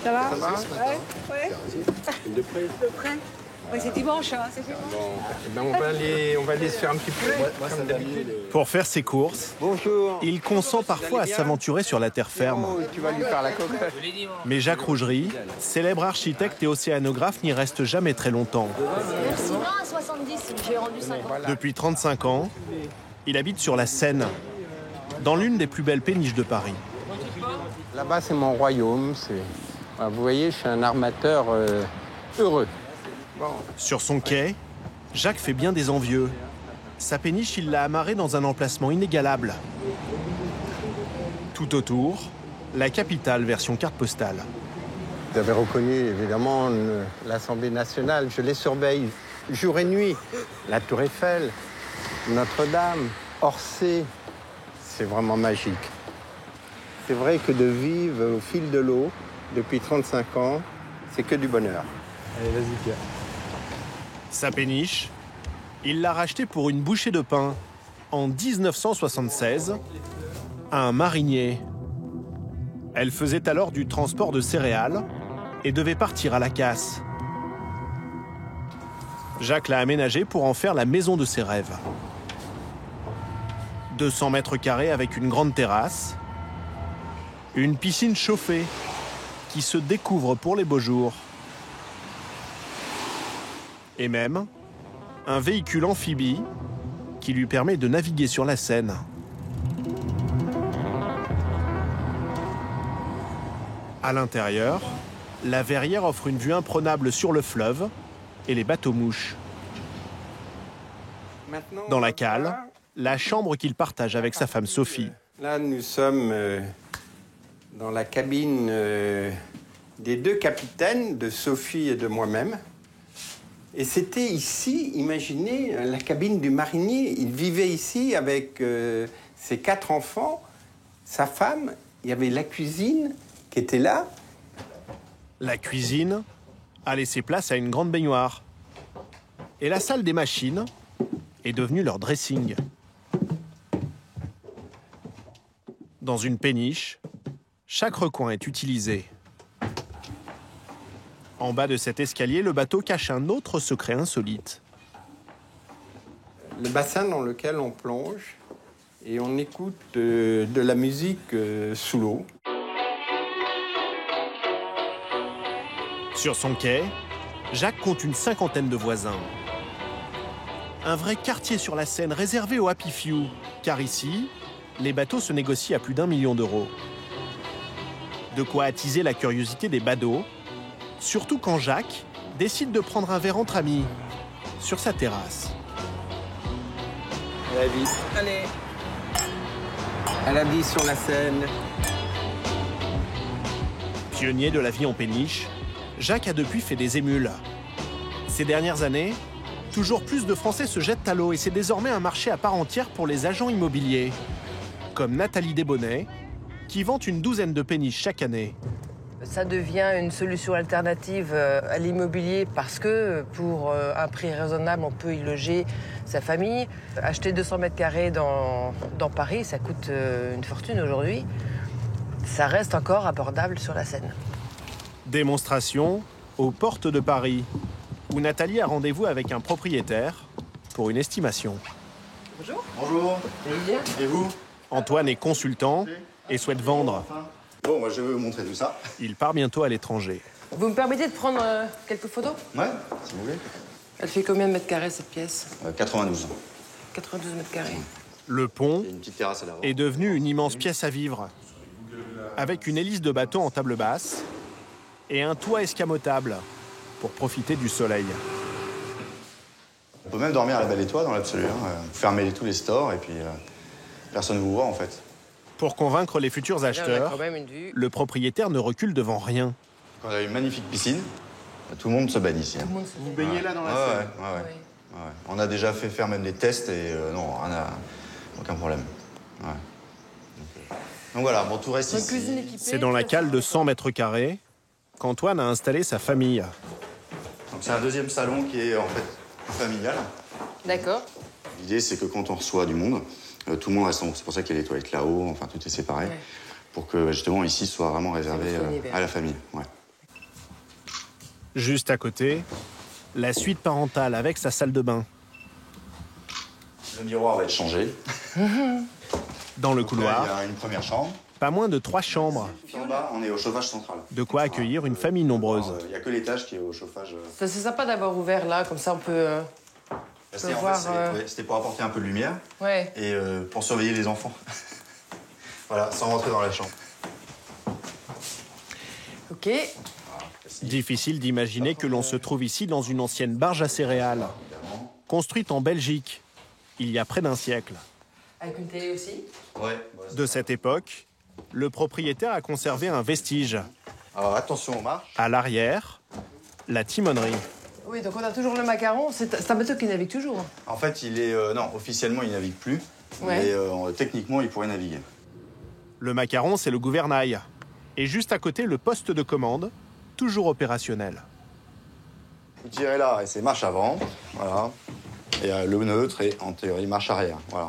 Ça va? Ça va? Ouais. De près. De près. Ouais, c'est dimanche, hein, c'est dimanche. Bon, eh ben on va aller se faire un petit peu, comme d'habitude. Pour faire ses courses, Bonjour. il consent parfois à s'aventurer sur la terre ferme. Oh, tu vas lui faire la cocotte. Mais Jacques Rougerie, célèbre architecte et océanographe, n'y reste jamais très longtemps. Merci, non, à 70, j'ai rendu 50. Depuis 35 ans, il habite sur la Seine, dans l'une des plus belles péniches de Paris. Là-bas, c'est mon royaume. Voilà, vous voyez, je suis un armateur heureux. Bon. Sur son quai, Jacques fait bien des envieux. Sa péniche, il l'a amarrée dans un emplacement inégalable. Tout autour, la capitale version carte postale. Vous avez reconnu, évidemment, l'Assemblée nationale. Je les surveille jour et nuit. La Tour Eiffel, Notre-Dame, Orsay. C'est vraiment magique. C'est vrai que de vivre au fil de l'eau depuis 35 ans, c'est que du bonheur. Allez, vas-y, Pierre. Sa péniche, il l'a rachetée pour une bouchée de pain en 1976 à un marinier. Elle faisait alors du transport de céréales et devait partir à la casse. Jacques l'a aménagée pour en faire la maison de ses rêves. 200 mètres carrés avec une grande terrasse, une piscine chauffée qui se découvre pour les beaux jours. Et même un véhicule amphibie qui lui permet de naviguer sur la Seine. À l'intérieur, la verrière offre une vue imprenable sur le fleuve et les bateaux-mouches. Dans la cale, la chambre qu'il partage avec sa femme Sophie. Là, nous sommes dans la cabine des deux capitaines, de Sophie et de moi-même. Et c'était ici, imaginez, la cabine du marinier. Il vivait ici avec ses 4 enfants, sa femme. Il y avait la cuisine qui était là. La cuisine a laissé place à une grande baignoire. Et la salle des machines est devenue leur dressing. Dans une péniche, chaque recoin est utilisé. En bas de cet escalier, le bateau cache un autre secret insolite. Le bassin dans lequel on plonge et on écoute de la musique sous l'eau. Sur son quai, Jacques compte une cinquantaine de voisins. Un vrai quartier sur la Seine réservé aux happy few, car ici, les bateaux se négocient à plus d'1 million d'euros. De quoi attiser la curiosité des badauds, surtout quand Jacques décide de prendre un verre entre amis sur sa terrasse. À la vie. Allez. À la vie sur la Seine. Pionnier de la vie en péniche, Jacques a depuis fait des émules. Ces dernières années, toujours plus de Français se jettent à l'eau et c'est désormais un marché à part entière pour les agents immobiliers, comme Nathalie Desbonnets, qui vend une douzaine de péniches chaque année. Ça devient une solution alternative à l'immobilier parce que pour un prix raisonnable, on peut y loger sa famille. Acheter 200 mètres carrés dans Paris, ça coûte une fortune aujourd'hui. Ça reste encore abordable sur la Seine. Démonstration aux portes de Paris, où Nathalie a rendez-vous avec un propriétaire pour une estimation. Bonjour. Bonjour. Et vous? Antoine est consultant et souhaite vendre. Bon, moi, je vais vous montrer tout ça. Il part bientôt à l'étranger. Vous me permettez de prendre quelques photos? Ouais, si vous voulez. Elle fait combien de mètres carrés cette pièce? 92. 92 mètres carrés. Le pont Il y a une petite terrasse à l'avant. est devenu une immense pièce à vivre, avec une hélice de bateau en table basse et un toit escamotable pour profiter du soleil. On peut même dormir à la Belle Étoile dans l'absolu. Fermer tous les stores et puis personne ne vous voit en fait. Pour convaincre les futurs Là, on a acheteurs, quand même une vue. le propriétaire ne recule devant rien. On a une magnifique piscine. Tout le monde se baigne ici. Tout le monde se Vous fait. baignez là dans la Seine? Ouais. On a déjà fait faire même des tests et non, aucun problème. Ouais. Donc voilà, bon, tout reste Une ici. cuisine équipée. C'est dans la cale de 100 mètres carrés qu'Antoine a installé sa famille. Donc c'est un deuxième salon qui est en fait familial. D'accord. L'idée, c'est que quand on reçoit du monde, tout le monde reste. C'est pour ça qu'il y a les toilettes là-haut, enfin tout est séparé, Ouais. pour que justement ici soit vraiment réservé C'est votre univers. à la famille. Ouais. Juste à côté, la suite parentale avec sa salle de bain. Le miroir va être changé. Dans le Donc couloir, là, il y a une première chambre. pas moins de 3 chambres. Puis en bas, on est au chauffage central. De quoi accueillir une famille nombreuse. Il n'y a que l'étage qui est au chauffage. C'est sympa d'avoir ouvert là, comme ça on peut. C'était voir, c'était pour apporter un peu de lumière Ouais. et pour surveiller les enfants. Voilà, sans rentrer dans la chambre. Ok. Difficile d'imaginer que l'on se trouve ici dans une ancienne barge à céréales, construite en Belgique, il y a près d'un siècle. Avec une télé aussi. Ouais. De cette époque, le propriétaire a conservé un vestige. Alors attention aux marches. À l'arrière, la timonerie. Oui, donc on a toujours le macaron. C'est un bateau qui navigue toujours. En fait, il est non, officiellement, il navigue plus. Ouais. Mais techniquement, il pourrait naviguer. Le macaron, c'est le gouvernail. Et juste à côté, le poste de commande, toujours opérationnel. Vous tirez là et c'est marche avant. Voilà. Et le neutre est en théorie marche arrière. Voilà.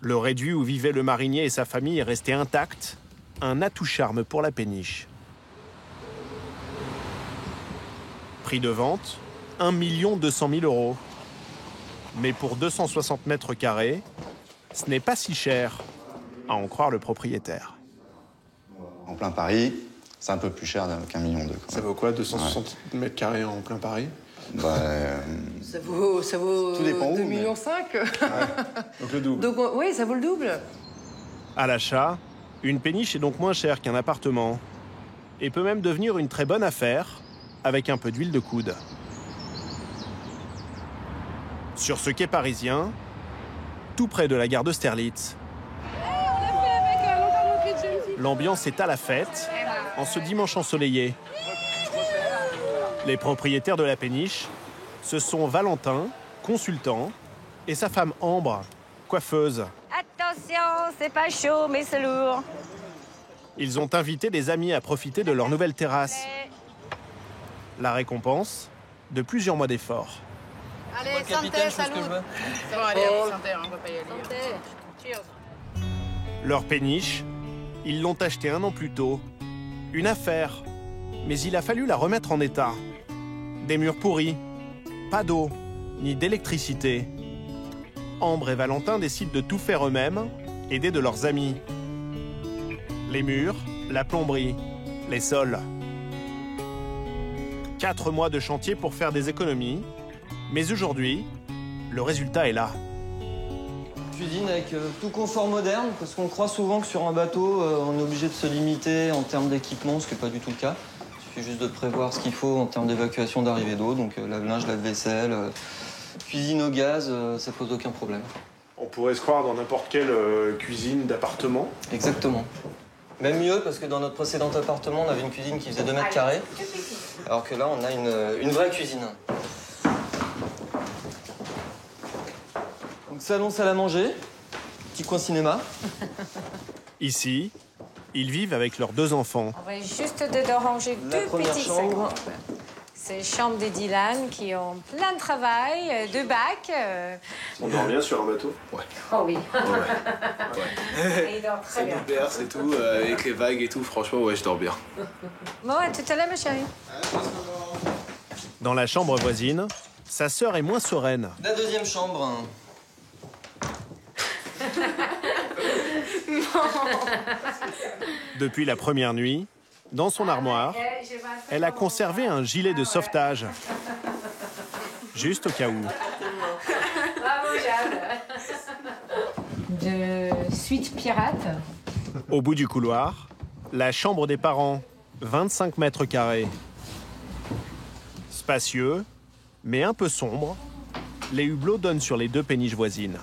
Le réduit où vivait le marinier et sa famille est resté intact. Un atout charme pour la péniche. Prix de vente, 1 200 000 €. Mais pour 260 mètres carrés, ce n'est pas si cher, à en croire le propriétaire. En plein Paris, c'est un peu plus cher qu'1,2 million. Ça vaut quoi, 260 mètres carrés en plein Paris? Ça vaut Tout dépend où, 2,5 mais- millions. Donc le double. Donc oui, ça vaut le double. À l'achat, une péniche est donc moins chère qu'un appartement. Et peut même devenir une très bonne affaire, avec un peu d'huile de coude. Sur ce quai parisien, tout près de la gare d'Austerlitz, l'ambiance est à la fête, en ce dimanche ensoleillé. Les propriétaires de la péniche, ce sont Valentin, consultant, et sa femme Ambre, coiffeuse. Attention, c'est pas chaud, mais c'est lourd. Ils ont invité des amis à profiter de leur nouvelle terrasse. La récompense de plusieurs mois d'efforts. Allez, santé, salut. Bon, allez, santé, on va pas y aller. Cheers. Leur péniche, ils l'ont achetée 1 an plus tôt. Une affaire. Mais il a fallu la remettre en état. Des murs pourris, pas d'eau, ni d'électricité. Ambre et Valentin décident de tout faire eux-mêmes, aidés de leurs amis. Les murs, la plomberie, les sols. 4 mois de chantier pour faire des économies. Mais aujourd'hui, le résultat est là. Cuisine avec tout confort moderne, parce qu'on croit souvent que sur un bateau, on est obligé de se limiter en termes d'équipement, ce qui n'est pas du tout le cas. Il suffit juste de prévoir ce qu'il faut en termes d'évacuation d'arrivée d'eau, donc lave-linge, lave-vaisselle, cuisine au gaz, ça pose aucun problème. On pourrait se croire dans n'importe quelle cuisine d'appartement. Exactement. Même mieux, parce que dans notre précédent appartement, on avait une cuisine qui faisait 2 mètres carrés, alors que là, on a une vraie cuisine. Donc salon, salle à manger, petit coin cinéma. Ici, ils vivent avec leurs 2 enfants. On va juste de ranger La 2 première petites chambre. secondes. C'est les chambres de Dylan qui ont plein de travail, 2 bacs. On dort bien sur un bateau. Oh oui. Et il dort très bien. berce et tout, avec les vagues et tout, franchement, ouais, je dors bien. Bon, à tout à l'heure, ma chérie. Dans la chambre voisine, sa sœur est moins sereine. La deuxième chambre. Depuis la première nuit, dans son armoire, elle a conservé un gilet de sauvetage. Juste au cas où. Bravo, Jeanne. De suite pirate. Au bout du couloir, la chambre des parents, 25 mètres carrés. Spacieux, mais un peu sombre, les hublots donnent sur les 2 péniches voisines.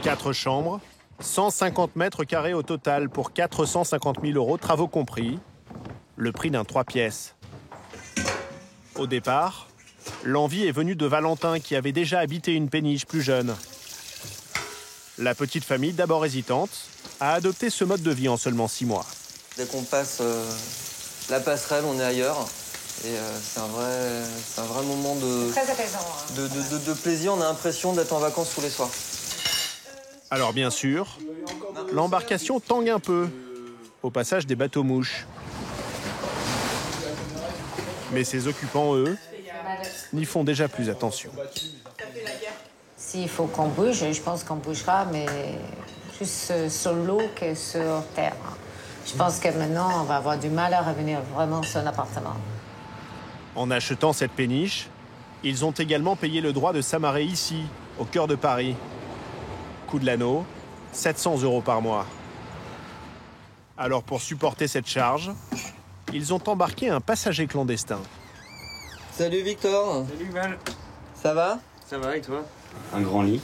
4 chambres, 150 mètres carrés au total pour 450 000 €, travaux compris. Le prix d'un 3 pièces. Au départ, l'envie est venue de Valentin qui avait déjà habité une péniche plus jeune. La petite famille, d'abord hésitante, a adopté ce mode de vie en seulement 6 mois. Dès qu'on passe la passerelle, on est ailleurs. Et c'est un vrai moment Très apaisant. Hein. de plaisir. On a l'impression d'être en vacances tous les soirs. Alors bien sûr, l'embarcation tangue un peu, au passage des bateaux-mouches. Mais ses occupants, eux, n'y font déjà plus attention. S'il faut qu'on bouge, je pense qu'on bougera, mais plus sur l'eau que sur terre. Je pense que maintenant, on va avoir du mal à revenir vraiment sur un appartement. En achetant cette péniche, ils ont également payé le droit de s'amarrer ici, au cœur de Paris. Coût de l'anneau, 700 € par mois. Alors pour supporter cette charge, ils ont embarqué un passager clandestin. Salut Victor. Salut Val. Ça va? Ça va et toi? Un grand lit.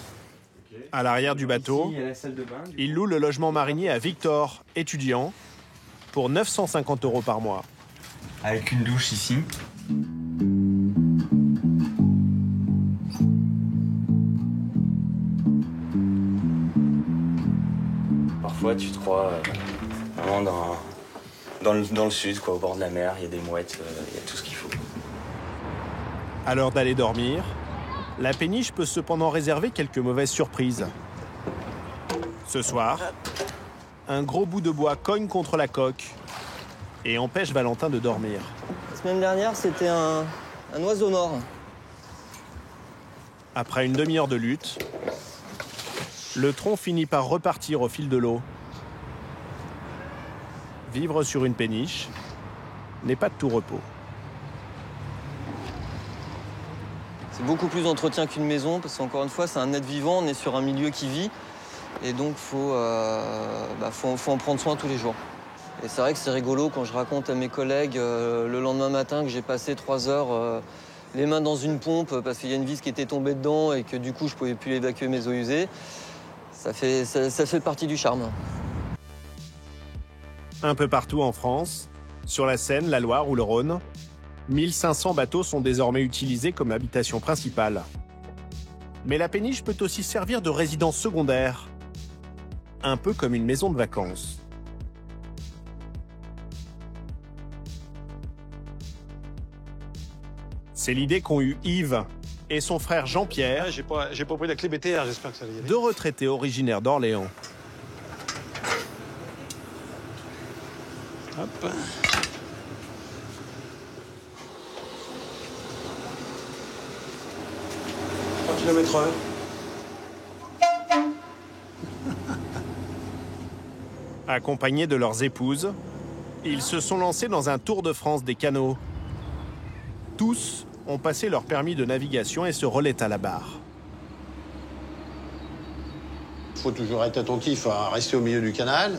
À l'arrière du bateau, Ici, il y a la salle de bain. il loue le logement marinier à Victor, étudiant, pour 950 € par mois. Avec une douche ici. Parfois tu te crois vraiment dans le sud, quoi, au bord de la mer, il y a des mouettes, il y a tout ce qu'il faut. À l'heure d'aller dormir, la péniche peut cependant réserver quelques mauvaises surprises. Ce soir, un gros bout de bois cogne contre la coque et empêche Valentin de dormir. La semaine dernière, c'était un oiseau mort. Après une demi-heure de lutte, le tronc finit par repartir au fil de l'eau. Vivre sur une péniche n'est pas de tout repos. C'est beaucoup plus d'entretien qu'une maison, parce qu'encore une fois, c'est un être vivant, on est sur un milieu qui vit. Et donc, faut en prendre soin tous les jours. Et c'est vrai que c'est rigolo quand je raconte à mes collègues le lendemain matin que j'ai passé 3 heures les mains dans une pompe parce qu'il y a une vis qui était tombée dedans et que du coup, je pouvais plus évacuer mes eaux usées. Ça fait partie du charme. Un peu partout en France, sur la Seine, la Loire ou le Rhône, 1500 bateaux sont désormais utilisés comme habitation principale. Mais la péniche peut aussi servir de résidence secondaire, un peu comme une maison de vacances. C'est l'idée qu'ont eu Yves et son frère Jean-Pierre, J'ai pas pris la clé BTR, j'espère que ça va y aller. deux retraités originaires d'Orléans. Hop. 3 km/h. Accompagnés de leurs épouses, ils se sont lancés dans un tour de France des canots. Tous ont passé leur permis de navigation et se relaient à la barre. Il faut toujours être attentif à rester au milieu du canal,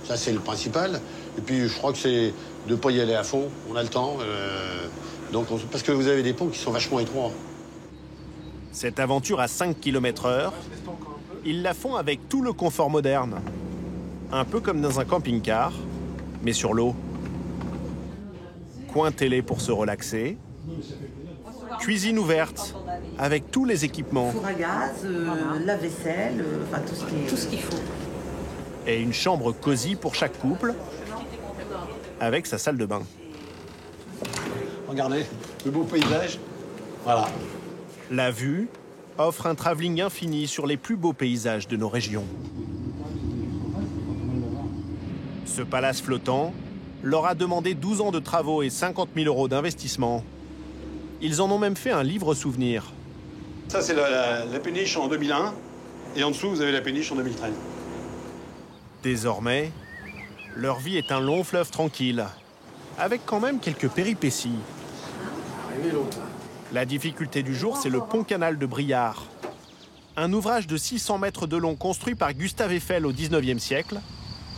ça c'est le principal. Et puis je crois que c'est de ne pas y aller à fond, on a le temps. Parce que vous avez des ponts qui sont vachement étroits. Cette aventure à 5 km/h, ils la font avec tout le confort moderne. Un peu comme dans un camping-car, mais sur l'eau. Coin télé pour se relaxer. Cuisine ouverte, avec tous les équipements. Four à gaz, lave-vaisselle, enfin tout ce qu'il faut. Et une chambre cosy pour chaque couple, avec sa salle de bain. Regardez, le beau paysage. Voilà. La vue offre un travelling infini sur les plus beaux paysages de nos régions. Ce palace flottant leur a demandé 12 ans de travaux et 50 000 € d'investissement. Ils en ont même fait un livre souvenir. Ça, c'est la péniche en 2001. Et en dessous, vous avez la péniche en 2013. Désormais, leur vie est un long fleuve tranquille, avec quand même quelques péripéties. La difficulté du jour, c'est le pont-canal de Briare. Un ouvrage de 600 mètres de long construit par Gustave Eiffel au XIXe siècle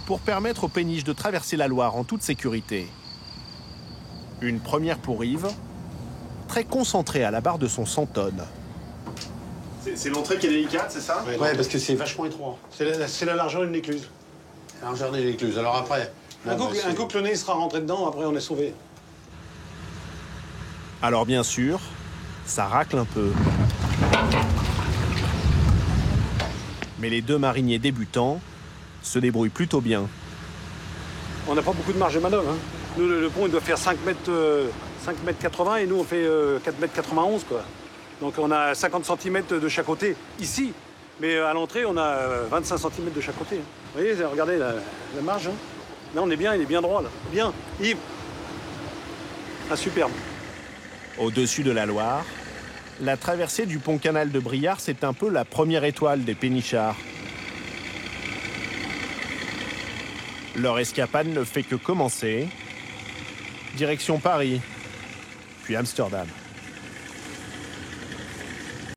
pour permettre aux péniches de traverser la Loire en toute sécurité. Une première pour Yves, très concentré à la barre de son 100 tonnes. C'est l'entrée qui est délicate, c'est ça? Ouais, parce que c'est vachement étroit. C'est la largeur d'une écluse. La largeur de l'écluse. Alors après... Un coup que le nez sera rentré dedans, après on est sauvé. Alors bien sûr, ça racle un peu. Mais les deux mariniers débutants se débrouillent plutôt bien. On n'a pas beaucoup de marge de manœuvre. Hein. Nous, le pont, il doit faire 5 mètres 80 et nous, on fait 4 mètres 91, quoi. Donc on a 50 cm de chaque côté, ici. Mais à l'entrée, on a 25 cm de chaque côté. Vous voyez, regardez la marge. Hein. Là, on est bien, il est bien droit, là. Bien. Yves. Ah, superbe. Au-dessus de la Loire, la traversée du pont-canal de Briare, c'est un peu la première étoile des pénichards. Leur escapade ne fait que commencer. Direction Paris, puis Amsterdam.